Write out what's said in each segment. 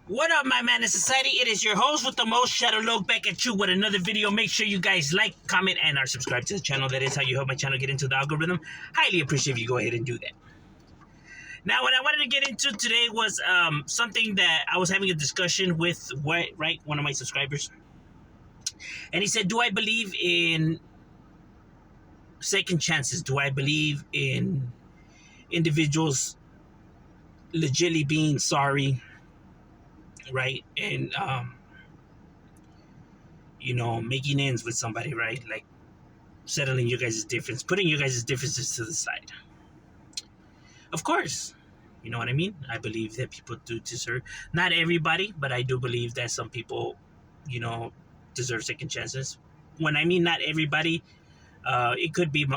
What up, my man in society? It is your host with the most, Shadow Loke, back at you with another video. Make sure you guys like, comment, and are subscribed to the channel. That is how you help my channel get into the algorithm. Highly appreciate if you go ahead and do that. Now, what I wanted to get into today was something that I was having a discussion with one of my subscribers, and he said, "Do I believe in second chances? Do I believe in individuals legitimately being sorry, right, and making ends with somebody, right? Like settling your guys' difference, putting your guys' differences to the side. Of course, you know what I mean? I believe that people do deserve, not everybody, but I do believe that some people, you know, deserve second chances. When I mean not everybody, it could be,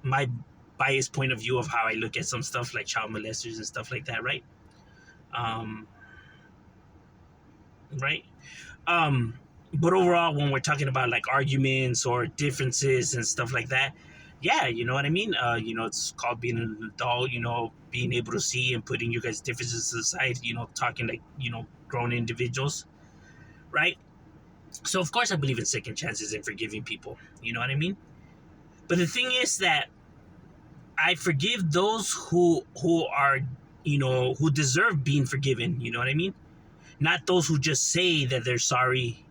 my biased point of view of how I look at some stuff like child molesters and stuff like that, right? Um, right? Um, but overall, when we're talking about like arguments or differences and stuff like that, yeah, you know what I mean. It's called being an adult. Being able to see and putting you guys' differences to the side. Talking like grown individuals, right? So of course, I believe in second chances and forgiving people. You know what I mean. But the thing is that I forgive those who are who deserve being forgiven. You know what I mean. Not those who just say that they're sorry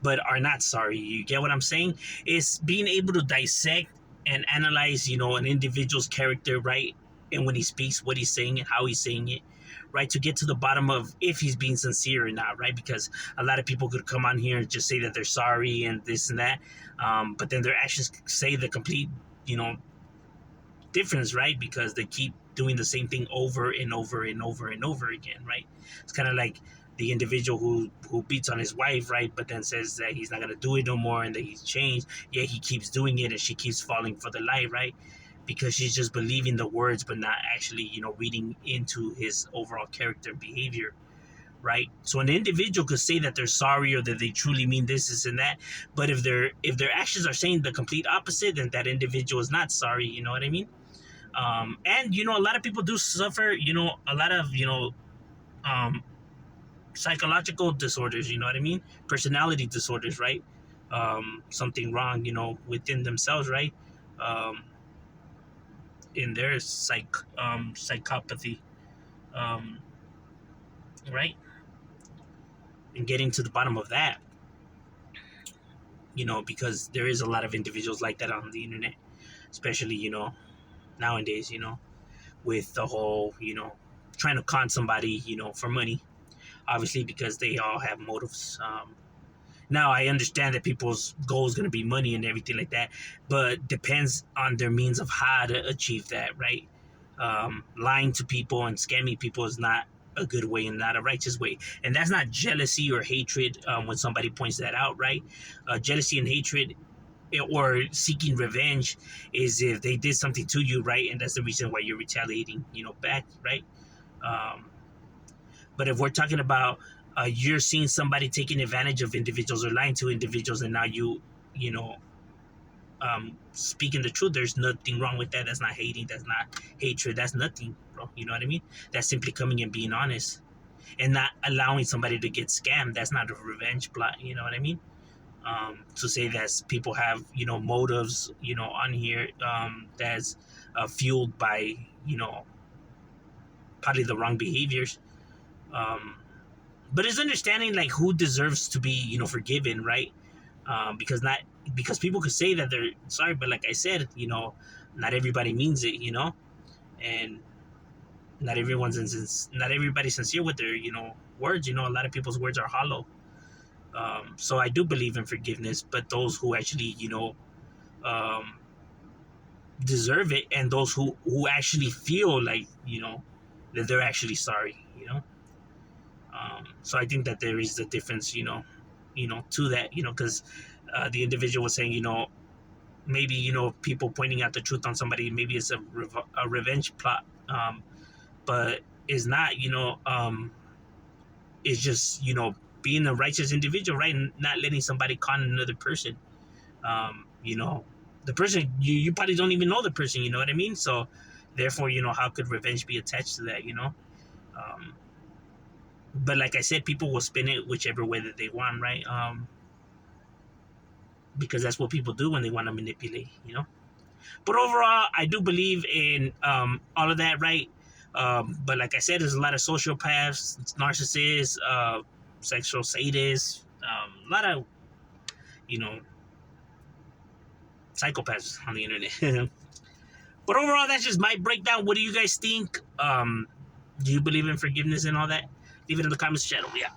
but are not sorry. You get what I'm saying? It's being able to dissect and analyze, an individual's character, right? And when he speaks, what he's saying and how he's saying it, right? To get to the bottom of if he's being sincere or not, right? Because a lot of people could come on here and just say that they're sorry and this and that, but then their actions say the complete, difference, right? Because they keep doing the same thing over and over and over and over again, right? It's kind of like the individual who beats on his wife, right? But then says that he's not gonna do it no more and that he's changed. Yeah, he keeps doing it and she keeps falling for the lie, right? Because she's just believing the words but not actually, reading into his overall character and behavior, right? So an individual could say that they're sorry or that they truly mean this and that, but if their actions are saying the complete opposite, then that individual is not sorry. You know what I mean? And a lot of people do suffer, a lot of um, psychological disorders. You know what I mean? Personality disorders, right? Something wrong, within themselves, right? Um, in their psychopathy, um, right? And getting to the bottom of that, because there is a lot of individuals like that on the internet, especially nowadays, with the whole trying to con somebody, for money, obviously, because they all have motives. Now, I understand that people's goal is going to be money and everything like that, but depends on their means of how to achieve that, right? Lying to people and scamming people is not a good way and not a righteous way. And that's not jealousy or hatred when somebody points that out, right? Jealousy and hatred or seeking revenge is if they did something to you, right? And that's the reason why you're retaliating, back, right? Um, But if we're talking about you're seeing somebody taking advantage of individuals or lying to individuals, and now you know, speaking the truth, there's nothing wrong with that. That's not hating. That's not hatred. That's nothing, bro. You know what I mean? That's simply coming and being honest and not allowing somebody to get scammed. That's not a revenge plot. You know what I mean? To say that people have motives on here that's fueled by probably the wrong behaviors. Um, but it's understanding like who deserves to be forgiven, right? Because people could say that they're sorry, but like I said, not everybody means it, and not everybody's sincere with their words. A lot of people's words are hollow. So I do believe in forgiveness, but those who actually um, deserve it, and those who actually feel like that they're actually sorry. So I think that there is the difference, to that, because the individual was saying, maybe people pointing out the truth on somebody, maybe it's a revenge plot, but it's not, it's just being a righteous individual, right, and not letting somebody con another person. The person you probably don't even know the person, you know what I mean? So therefore, how could revenge be attached to that? Um, But like I said, people will spin it whichever way that they want, right? Because that's what people do when they want to manipulate, you know. But overall, I do believe in all of that, right? But like I said, there's a lot of sociopaths, narcissists, sexual sadists, a lot of, you know, psychopaths on the internet. But overall, that's just my breakdown. What do you guys think? Do you believe in forgiveness and all that? Leave it in the comments channel. Yeah.